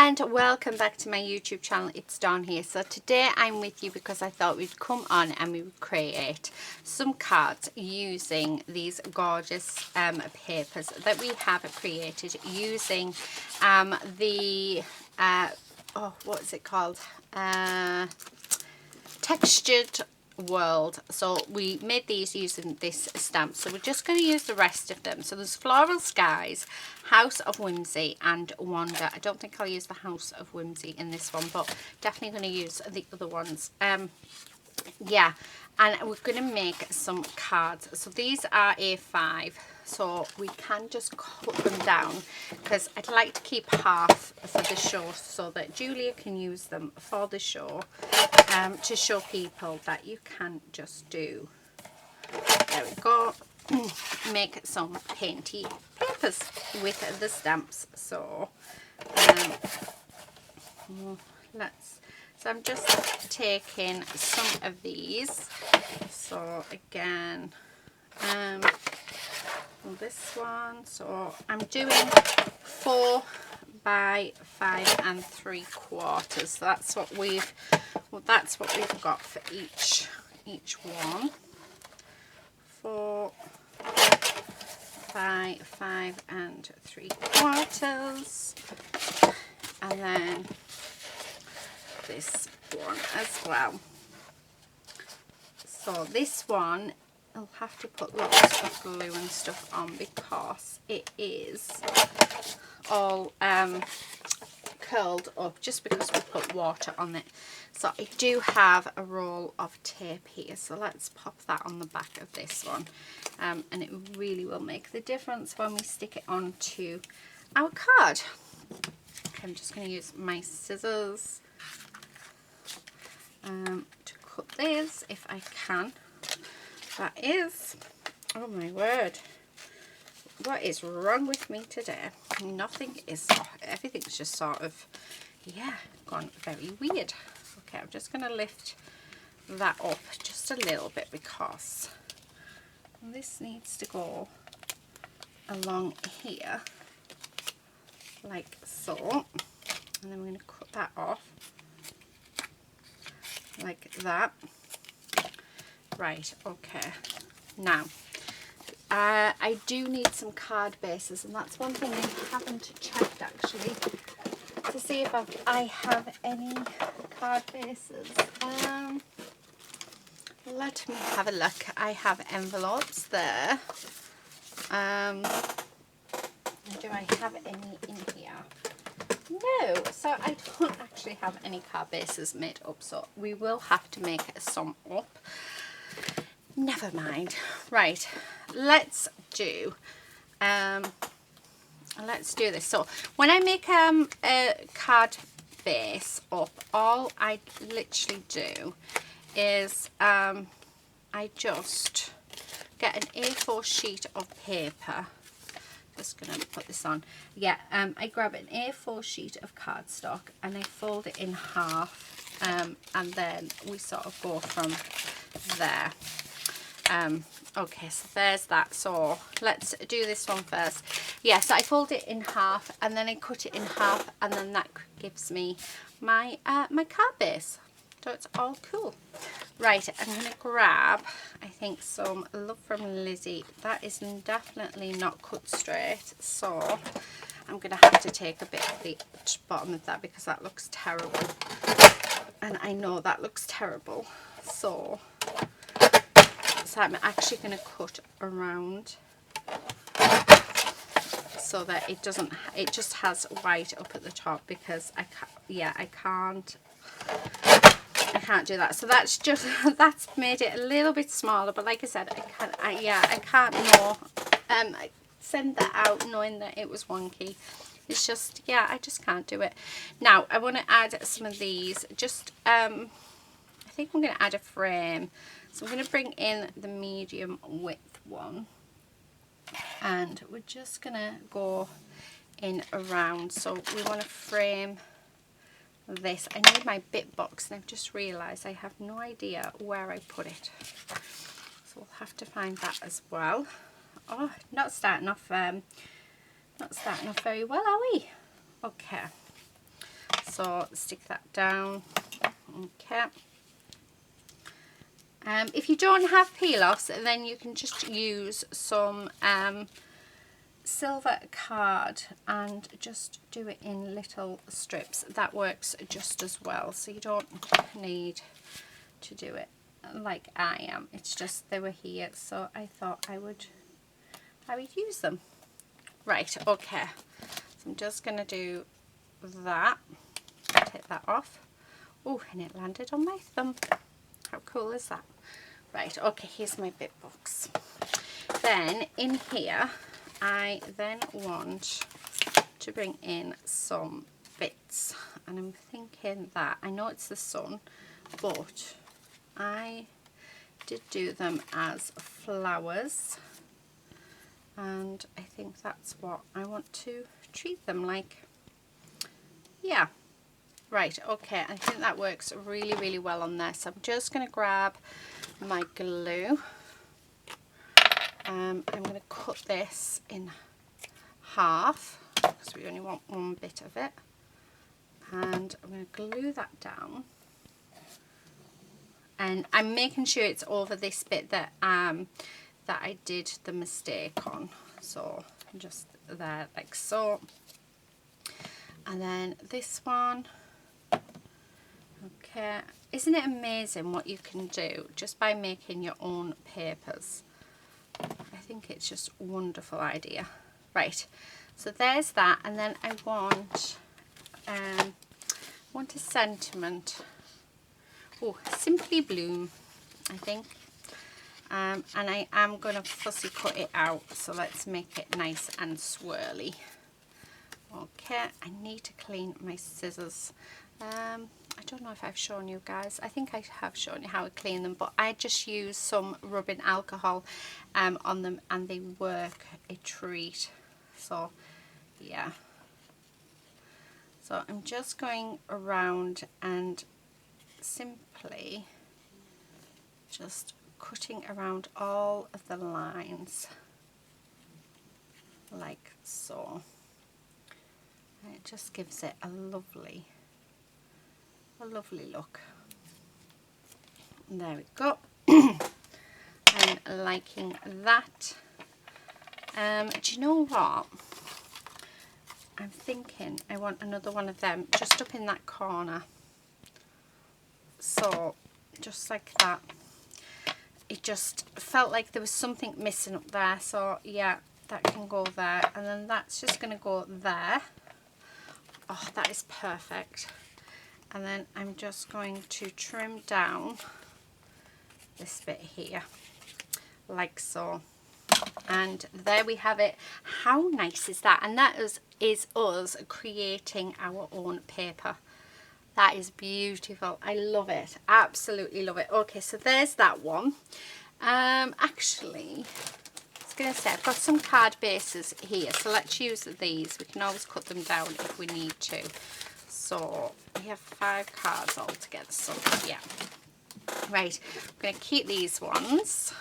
and welcome back to my YouTube channel. It's Dawn here. So today I'm with you because I thought we'd come on and we would create some cards using these gorgeous papers that we have created using the what is it called, Textured World. So we made these using this stamp, so we're just going to use the rest of them. So there's Floral Skies, House of Whimsy and Wonder. I don't think I'll use the House of Whimsy in this one, but definitely going to use the other ones. Yeah, and we're going to make some cards. So these are A5, so we can just cut them down because I'd like to keep half for the show so that Julia can use them for the show, to show people that you can just do, there we go, make some painty papers with the stamps. So so I'm just taking some of these. So again, this one, so I'm doing 4 by 5 3/4. So that's what we've got for each one. 4 by 5 3/4, and then this one as well. So this one I'll have to put lots of glue and stuff on because it is all curled up just because we put water on it. So I do have a roll of tape here, so let's pop that on the back of this one, and it really will make the difference when we stick it onto our card. Okay, I'm just going to use my scissors to cut this if I can. That is, oh my word, what is wrong with me today? Everything's just sort of, yeah, gone very weird. Okay, I'm just going to lift that up just a little bit because this needs to go along here like so, and then we're going to cut that off like that. Right, okay, now I do need some card bases, and that's one thing I haven't checked actually to see if I have any card bases. Let me have a look. I have envelopes there. Do I have any in here? No, so I don't actually have any card bases made up, so we will have to make some up. Never mind. Right, let's do this. So when I make a card base up, all I literally do is I just get an A4 sheet of paper. Just gonna put this on. Yeah, I grab an A4 sheet of cardstock and I fold it in half, and then we sort of go from there. Okay, so there's that. So let's do this one first. Yeah, so I fold it in half and then I cut it in half, and then that gives me my my card base. So it's all cool. Right, I'm going to grab, I think, some Love from Lizzie. That is definitely not cut straight, so I'm going to have to take a bit of the bottom of that because that looks terrible. And I know that looks terrible. So I'm actually going to cut around so that it doesn't, it just has white up at the top because I can't do that. So that's just, that's made it a little bit smaller, but like I said, I can't send that out knowing that it was wonky. It's just, yeah, I just can't do it. Now I want to add some of these, just I think I'm going to add a frame. So I'm going to bring in the medium width one, and we're just going to go in around. So we want to frame this. I need my bit box and I've just realised I have no idea where I put it, so we'll have to find that as well. Oh, not starting off very well, are we? Okay, So stick that down. Okay. If you don't have peel-offs, then you can just use some silver card and just do it in little strips. That works just as well, so you don't need to do it like I am. It's just they were here, so I thought I would use them. Right, okay, so I'm just gonna do that, take that off. Oh, and it landed on my thumb. How cool is that? Right, okay, here's my bit box. Then in here I then want to bring in some bits, and I'm thinking that, I know it's the sun, but I did do them as flowers, and I think that's what I want to treat them like. Yeah, right, okay, I think that works really, really well on there. So I'm just going to grab my glue. I'm going to cut this in half because we only want one bit of it, and I'm going to glue that down, and I'm making sure it's over this bit that that I did the mistake on, so just there like so. And then this one, okay, isn't it amazing what you can do just by making your own papers? I think it's just a wonderful idea. Right, so there's that, and then I want a sentiment. Oh, Simply Bloom, I think. And I am going to fussy cut it out, so let's make it nice and swirly. Okay, I need to clean my scissors. I don't know if I've shown you guys. I think I have shown you how I clean them, but I just use some rubbing alcohol on them, and they work a treat. So yeah, so I'm just going around and simply just cutting around all of the lines like so. And it just gives it a lovely look. And there we go. I'm liking that. Do you know what? I'm thinking I want another one of them just up in that corner. So just like that. It just felt like there was something missing up there, so yeah, that can go there, and then that's just going to go there. Oh, that is perfect. And then I'm just going to trim down this bit here like so, and there we have it. How nice is that? And that is us creating our own paper. That is beautiful. I love it, absolutely love it. Okay, so there's that one. Actually, I was going to say I've got some card bases here, so let's use these. We can always cut them down if we need to. So we have 5 cards all together, so yeah. Right, I'm going to keep these ones.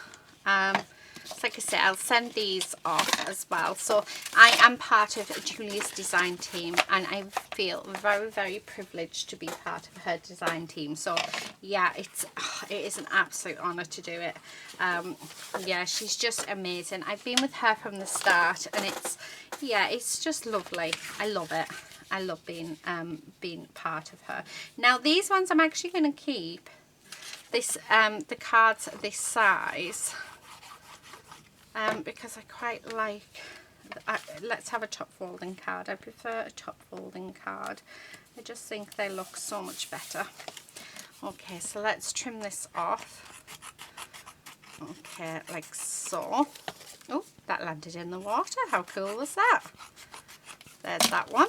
So like I said, I'll send these off as well. So I am part of Julia's design team, and I feel very, very privileged to be part of her design team. So yeah, it is an absolute honour to do it. Yeah, she's just amazing. I've been with her from the start, and it's just lovely. I love it. I love being part of her. Now these ones I'm actually going to keep. This the cards this size. Because I quite like, let's have a top folding card. I prefer a top folding card. I just think they look so much better. Okay, so let's trim this off. Okay, like so. Oh, that landed in the water. How cool was that? There's that one.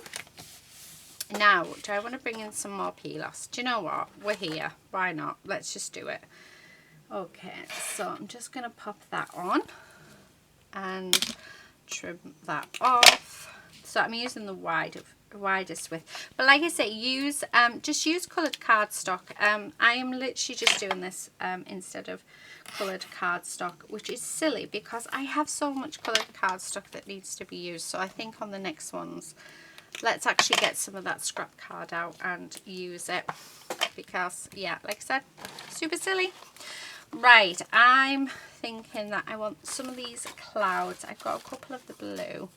Now, do I want to bring in some more peel-offs? Do you know what? We're here. Why not? Let's just do it. Okay, so I'm just going to pop that on and trim that off. So I'm using the widest width, but like I say, just use coloured cardstock. I am literally just doing this instead of coloured cardstock, which is silly because I have so much coloured cardstock that needs to be used. So I think on the next ones let's actually get some of that scrap card out and use it, because yeah, like I said, super silly. Right, I'm thinking that I want some of these clouds. I've got a couple of the blue,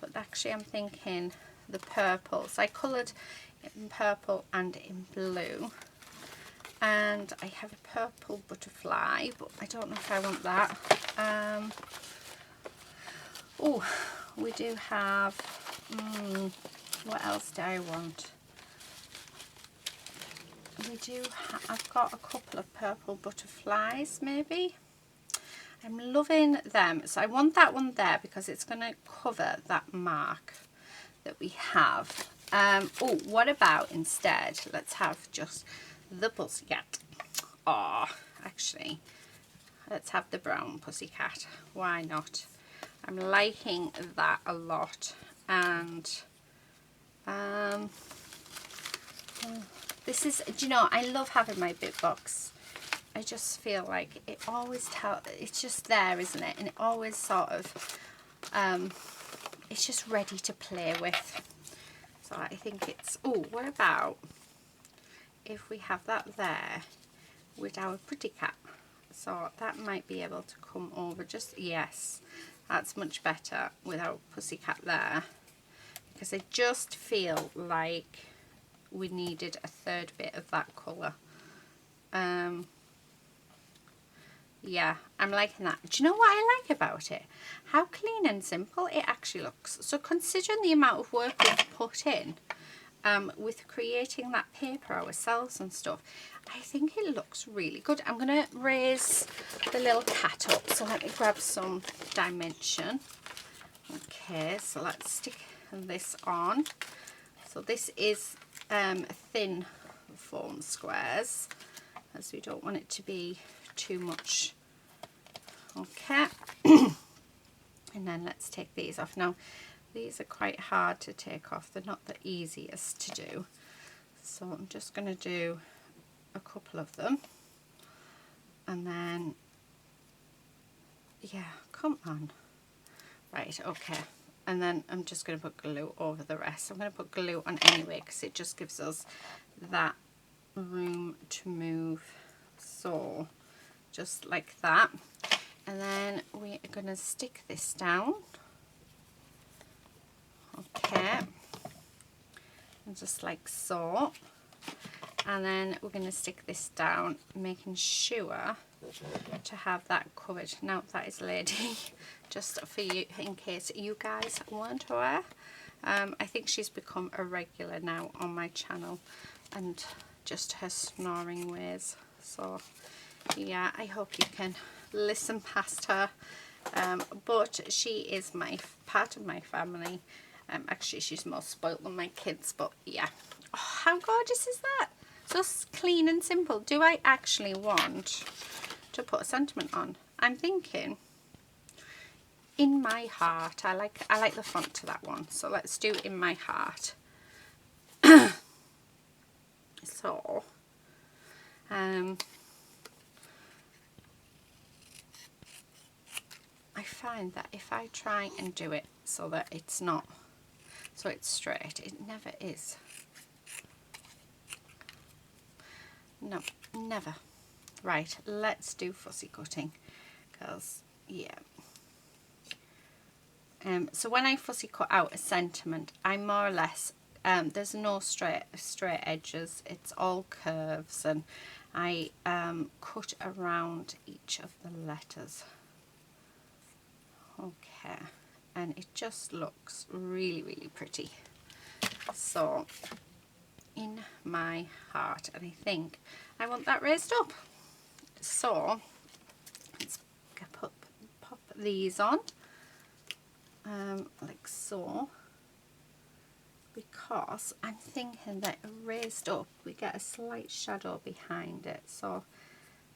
but actually I'm thinking the purple. So I coloured in purple and in blue, and I have a purple butterfly, but I don't know if I want that. Oh, we do have, what else do I want? I've got a couple of purple butterflies maybe. I'm loving them. So I want that one there because it's going to cover that mark that we have. Oh, what about instead, let's have just the pussycat. Oh, actually, let's have the brown pussycat. Why not? I'm liking that a lot. And this is, do you know, I love having my bit box. I just feel like it always it's just there, isn't it? And it always sort of, it's just ready to play with. So I think it's, oh, what about if we have that there with our pretty cat? So that might be able to come over just, yes, that's much better with our pussycat there, because I just feel like we needed a third bit of that colour. Yeah, I'm liking that. Do you know what I like about it? How clean and simple it actually looks. So considering the amount of work we've put in with creating that paper ourselves and stuff, I think it looks really good. I'm going to raise the little cat up, so let me grab some dimension. Okay, so let's stick this on. So this is thin foam squares, as we don't want it to be too much. Okay. And then let's take these off. Now these are quite hard to take off, they're not the easiest to do, so I'm just going to do a couple of them, and then yeah, come on, right, okay, and then I'm just going to put glue over the rest. I'm going to put glue on anyway because it just gives us that room to move. So just like that, and then we are going to stick this down, okay, and just like so, and then we're going to stick this down, making sure to have that covered. Now that is Lady, just for you, in case you guys weren't aware. I think she's become a regular now on my channel, and just her snoring ways, so yeah, I hope you can listen past her, but she is part of my family. Actually she's more spoilt than my kids, but yeah. Oh, how gorgeous is that? Just clean and simple. Do I actually want to put a sentiment on? I'm thinking in my heart. I like the font to that one, so let's do in my heart. So I find that if I try and do it so that it's not, so it's straight, it never is. No, never. Right, let's do fussy cutting, because yeah. So when I fussy cut out a sentiment, I more or less, there's no straight edges, it's all curves, and I cut around each of the letters. Okay, and it just looks really, really pretty. So in my heart, and I think I want that raised up. So let's pop these on, like so, because I'm thinking that raised up we get a slight shadow behind it, so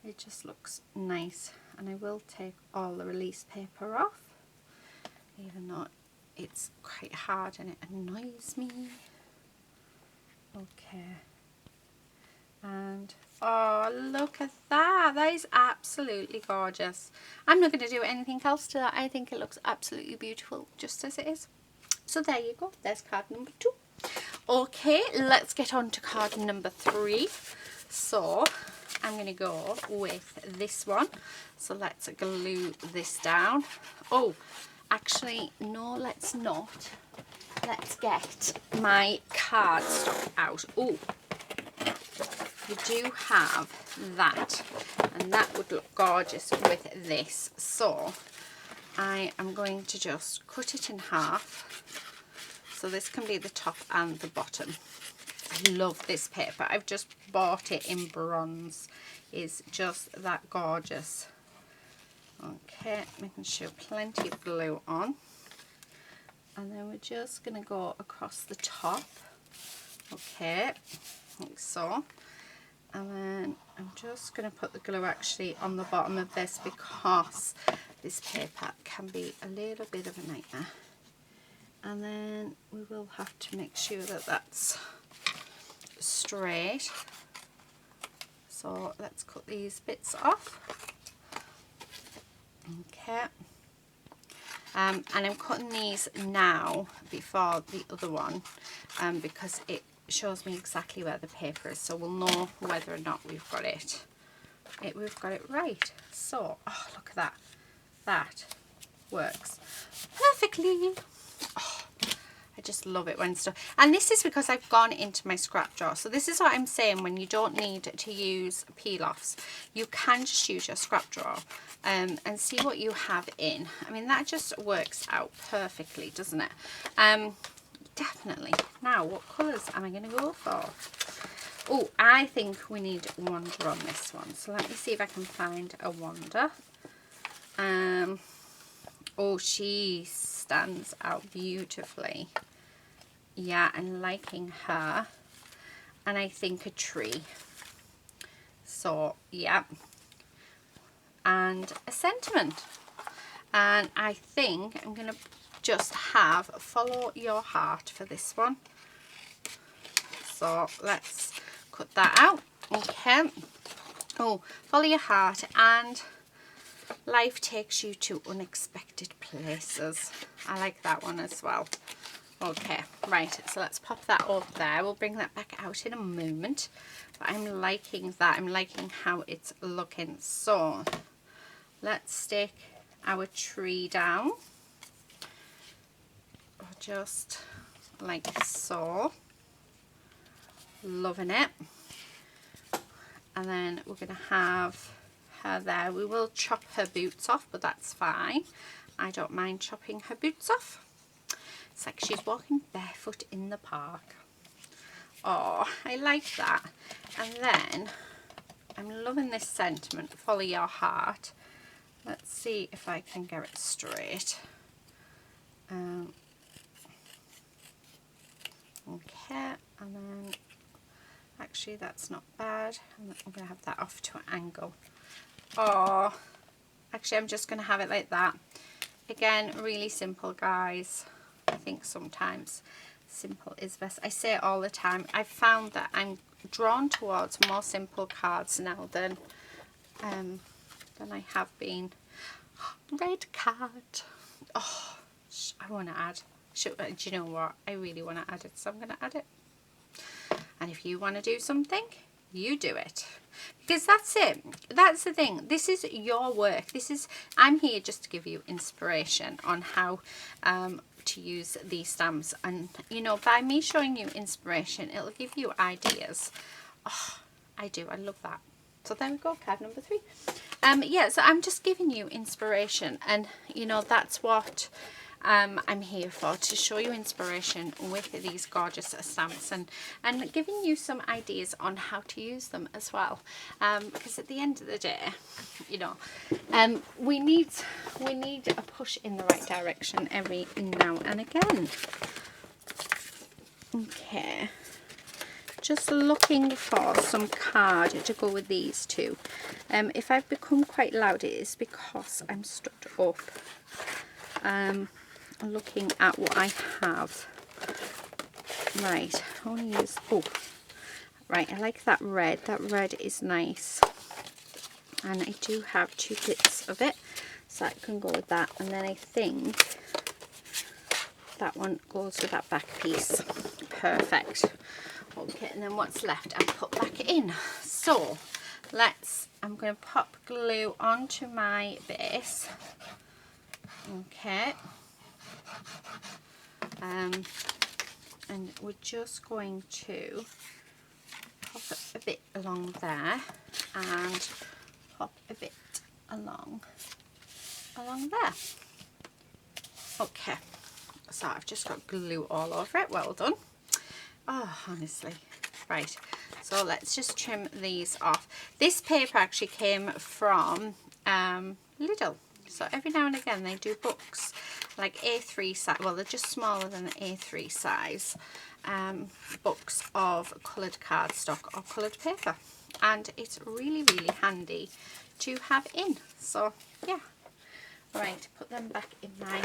it just looks nice. And I will take all the release paper off, even though it's quite hard and it annoys me. Okay, and oh, look at that, that is absolutely gorgeous. I'm not going to do anything else to that. I think it looks absolutely beautiful just as it is. So there you go, there's card number 2. Okay, let's get on to card number 3. So I'm going to go with this one. So let's glue this down. Oh, actually, no, let's not. Let's get my cardstock out. Oh, you do have that, and that would look gorgeous with this. So I am going to just cut it in half. So this can be the top and the bottom. I love this paper. I've just bought it in bronze. It's just that gorgeous. Okay, making sure plenty of glue on. And then we're just going to go across the top. Okay, like so. And then I'm just going to put the glue actually on the bottom of this because this paper can be a little bit of a nightmare. And then we will have to make sure that that's straight. So let's cut these bits off. Okay. And I'm cutting these now before the other one because it shows me exactly where the paper is, so we'll know whether or not we've got it. We've got it right. So, oh, look at that. That works perfectly. Oh, I just love it when stuff, and this is because I've gone into my scrap drawer. So this is what I'm saying, when you don't need to use peel-offs, you can just use your scrap drawer and see what you have in. I mean, that just works out perfectly, doesn't it? Definitely. Now, what colours am I going to go for? Oh, I think we need Wonder on this one. So let me see if I can find a Wonder. Oh, she stands out beautifully. Yeah, I'm liking her. And I think a tree. So, yeah. And a sentiment. And I think I'm going to just have Follow Your Heart for this one. So let's cut that out. Okay. Oh, follow your heart and life takes you to unexpected places. I like that one as well. Okay, right, so let's pop that over there. We'll bring that back out in a moment. But I'm liking that. I'm liking how it's looking. So let's stick our tree down. Just like so. Loving it. And then we're going to have her there. We will chop her boots off, but that's fine. I don't mind chopping her boots off. It's like she's walking barefoot in the park. Oh, I like that. And then I'm loving this sentiment, Follow Your Heart. Let's see if I can get it straight. Okay, and then actually that's not bad. I'm going to have that off to an angle. Oh, actually I'm just going to have it like that. Again, really simple, guys. I think sometimes simple is best. I say it all the time. I've found that I'm drawn towards more simple cards now than I have been. Red card. Oh, I want to add. Do you know what? I really want to add it, so I'm going to add it. And if you want to do something, you do it. Because that's it. That's the thing. This is your work. I'm here just to give you inspiration on how to use these stamps. And, you know, by me showing you inspiration, it'll give you ideas. Oh, I do. I love that. So there we go, card number 3. Yeah, so I'm just giving you inspiration. And, you know, that's what I'm here for, to show you inspiration with these gorgeous stamps and giving you some ideas on how to use them as well, because at the end of the day, you know, we need a push in the right direction every now and again. Okay, just looking for some card to go with these two. If I've become quite loud, it is because I'm stood up looking at what I have. Right, I want to use, oh, right, I like that red. That red is nice. And I do have 2 bits of it, so I can go with that. And then I think that one goes with that back piece. Perfect. Okay, and then what's left I'll put back in. So I'm going to pop glue onto my base. Okay. And we're just going to pop it a bit along there and pop a bit along there. Okay, so I've just got glue all over it. Well done. Oh, honestly. Right, so let's just trim these off. This paper actually came from Lidl. So every now and again they do books like A3 size, well they're just smaller than the A3 size, books of coloured cardstock or coloured paper, and it's really handy to have in. So yeah, right, put them back in my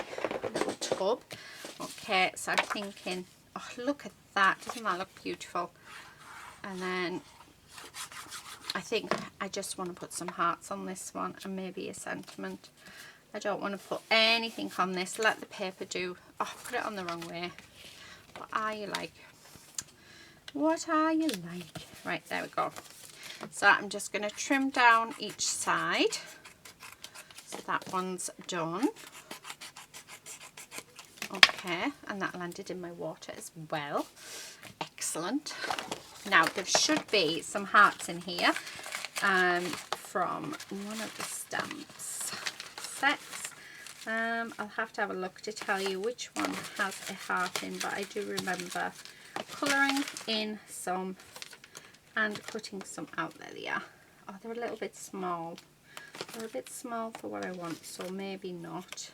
little tub. Okay, so I'm thinking, oh look at that, doesn't that look beautiful? And then I think I just want to put some hearts on this one and maybe a sentiment. I don't want to put anything on this. Let the paper do. Oh, put it on the wrong way. What are you like? What are you like? Right, there we go. So I'm just going to trim down each side. So that one's done. Okay, and that landed in my water as well. Excellent. Now there should be some hearts in here from one of the stamps sets. I'll have to have a look to tell you which one has a heart in, but I do remember colouring in some and putting some out. There they are. Oh, they're a little bit small. They're a bit small for what I want, so maybe not.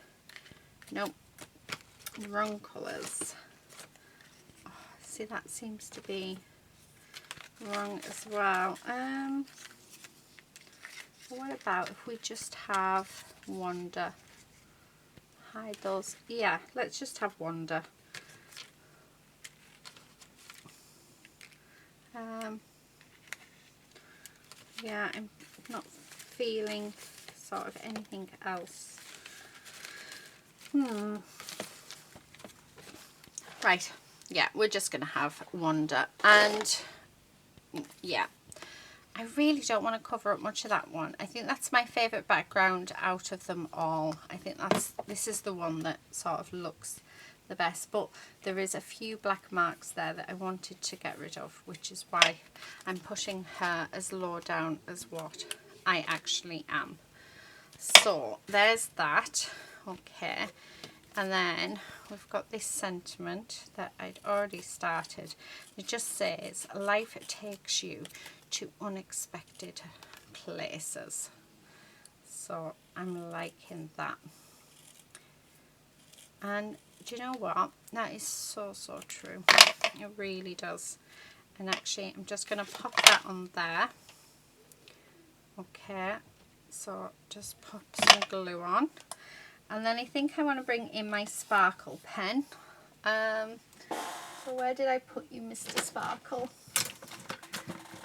Nope, wrong colours. Oh, see, that seems to be wrong as well. What about if we just have Wonder? Hide those. Yeah, let's just have Wonder. Yeah, I'm not feeling sort of anything else. Right, yeah, we're just gonna have Wonder. And yeah, I really don't want to cover up much of that one. I think that's my favourite background out of them all. I think this is the one that sort of looks the best, but there is a few black marks there that I wanted to get rid of, which is why I'm putting her as low down as what I actually am. So there's that. Okay, and then we've got this sentiment that I'd already started. It just says, life takes you to unexpected places. So I'm liking that. And do you know what? That is so true. It really does. And actually I'm just going to pop that on there. Okay, so just pop some glue on. And then I think I want to bring in my sparkle pen. So where did I put you, Mr. Sparkle?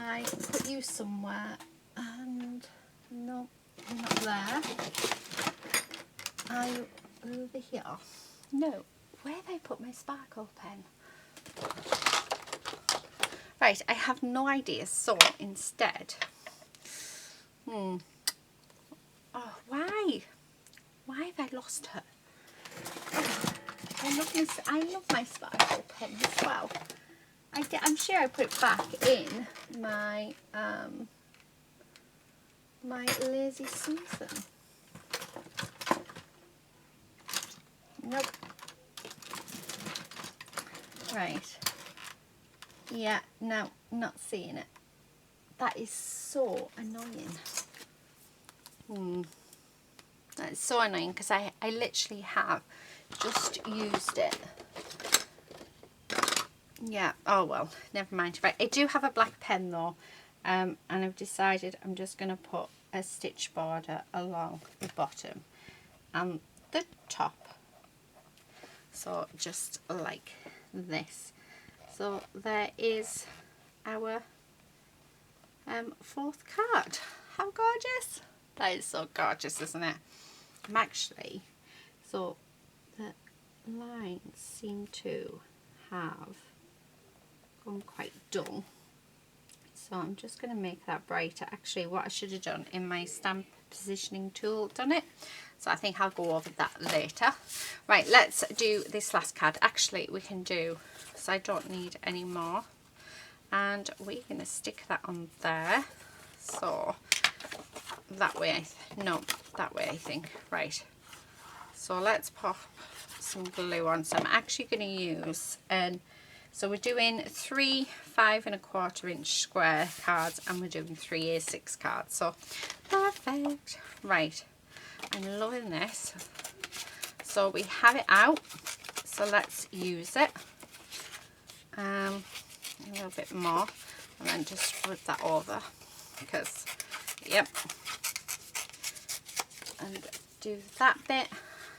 I put you somewhere, and no, you're not there. Are you over here? No. Where did I put my sparkle pen? Right, I have no idea. So instead, oh, why? Why have I lost her? Oh, I love my sparkle pen as well. I'm sure I put it back in my my Lazy Susan. Nope. Right. Yeah, no, not seeing it. That is so annoying. That's so annoying because I literally have just used it. Yeah, oh well, never mind. Right, I do have a black pen though, and I've decided I'm just going to put a stitch border along the bottom and the top. So just like this. So there is our fourth card. How gorgeous! That is so gorgeous, isn't it? I'm actually, so lines seem to have gone quite dull. So I'm just going to make that brighter. Actually, what I should have done in my stamp positioning tool, done it. So I think I'll go over that later. Right, let's do this last card. Actually, we can do, so I don't need any more. And we're going to stick that on there. So that way, that way I think. Right. So let's pop some glue on. So I'm actually going to use, so we're doing 3 5 1/4 inch square cards, and we're doing 3 A6 cards. So perfect. Right. I'm loving this. So we have it out. So let's use it. A little bit more, and then just flip that over, because, yep. And do that bit.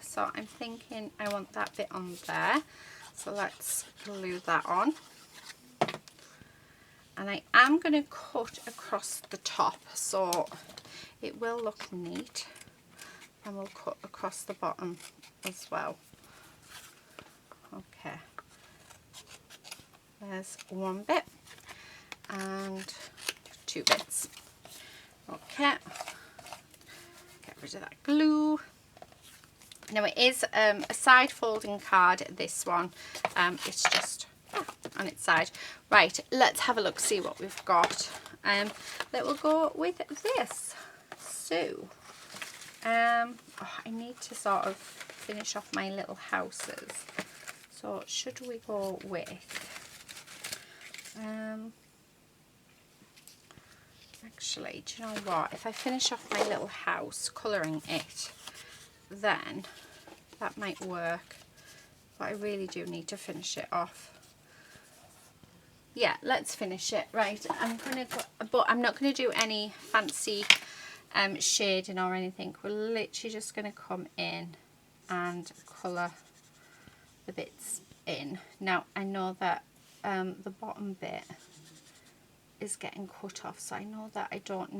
So I'm thinking I want that bit on there. So let's glue that on. And I am going to cut across the top so it will look neat. And we'll cut across the bottom as well. Okay. There's one bit and 2 bits. Okay. Get rid of that glue. Now it is a side folding card, this one. It's just on its side. Right, let's have a look, see what we've got. That will go with this. So, I need to sort of finish off my little houses. So should we go with, actually, do you know what? If I finish off my little house, colouring it, then that might work. But I really do need to finish it off. Yeah, let's finish it. Right, but I'm not gonna do any fancy shading or anything. We're literally just gonna come in and colour the bits in. Now I know that the bottom bit is getting cut off, so I know that it doesn't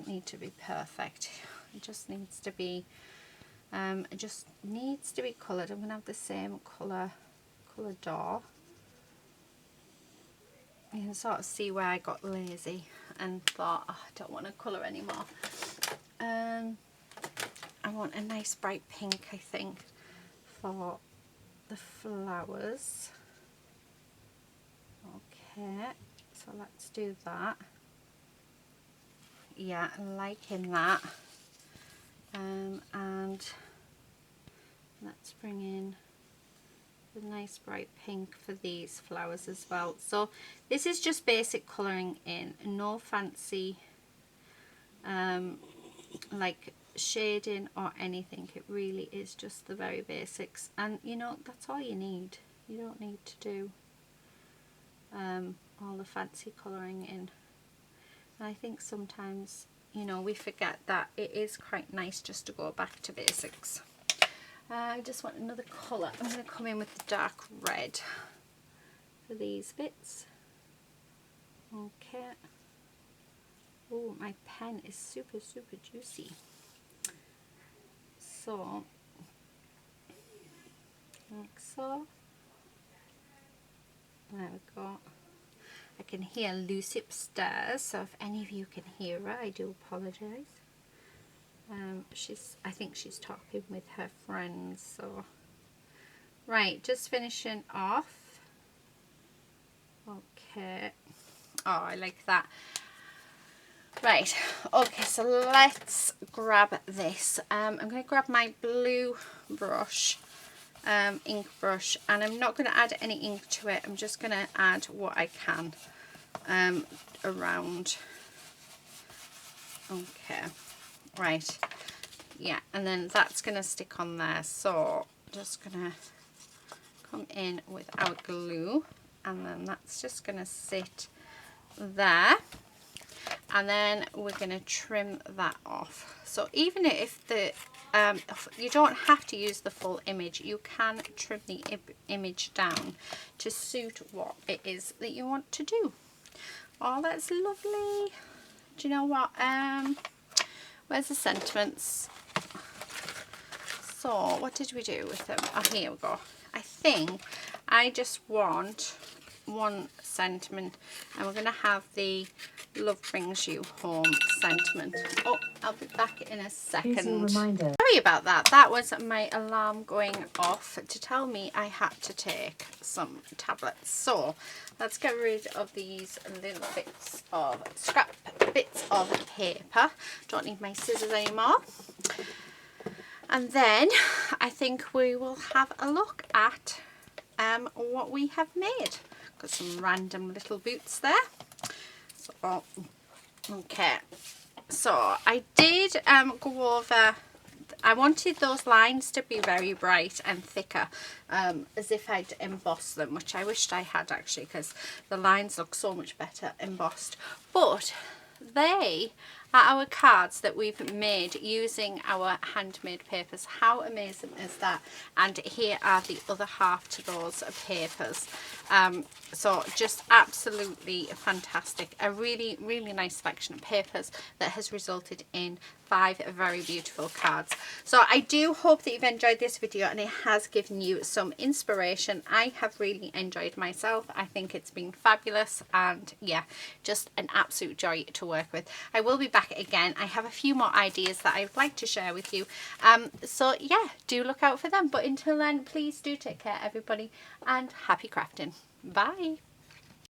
need to be perfect. It just needs to be coloured. I'm gonna have the same colour door. You can sort of see where I got lazy and thought, oh, I don't want to colour anymore. I want a nice bright pink, I think, for the flowers. Okay, so let's do that. Yeah, I'm liking that. And let's bring in the nice bright pink for these flowers as well. So this is just basic colouring in, no fancy like shading or anything. It really is just the very basics, and you know, that's all you need. You don't need to do all the fancy colouring in. And I think sometimes, you know, we forget that it is quite nice just to go back to basics. I just want another colour. I'm going to come in with the dark red for these bits. Okay. Oh, my pen is super juicy. So, like so. There we go. I can hear Lucy upstairs, so if any of you can hear her, I do apologise. I think she's talking with her friends. So, right, just finishing off. Okay. Oh, I like that. Right, okay, so let's grab this. I'm going to grab my blue brush, ink brush, and I'm not going to add any ink to it. I'm just going to add what I can around. Okay, right, yeah, and then that's going to stick on there. So just going to come in with our glue, and then that's just going to sit there. And then we're going to trim that off. So even if you don't have to use the full image, you can trim the image down to suit what it is that you want to do. Oh, that's lovely. Do you know what? Where's the sentiments? So what did we do with them? Oh, here we go. I think I just want one sentiment, and we're going to have the Love Brings You Home sentiment. Oh, I'll be back in a second. Sorry about that. That was my alarm going off to tell me I had to take some tablets. So let's get rid of these little bits of scrap bits of paper. Don't need my scissors anymore. And then I think we will have a look at what we have made. Got some random little boots there. So, okay, so I did go over, I wanted those lines to be very bright and thicker, as if I'd embossed them, which I wished I had actually, because the lines look so much better embossed. But they are our cards that we've made using our handmade papers. How amazing is that? And here are the other half to those papers. So just absolutely fantastic. A really, really nice selection of papers that has resulted in 5 very beautiful cards. So I do hope that you've enjoyed this video and it has given you some inspiration. I have really enjoyed myself. I think it's been fabulous, and yeah, just an absolute joy to work with. I will be back again. I have a few more ideas that I'd like to share with you. So yeah, do look out for them. But until then, please do take care everybody, and happy crafting. Bye.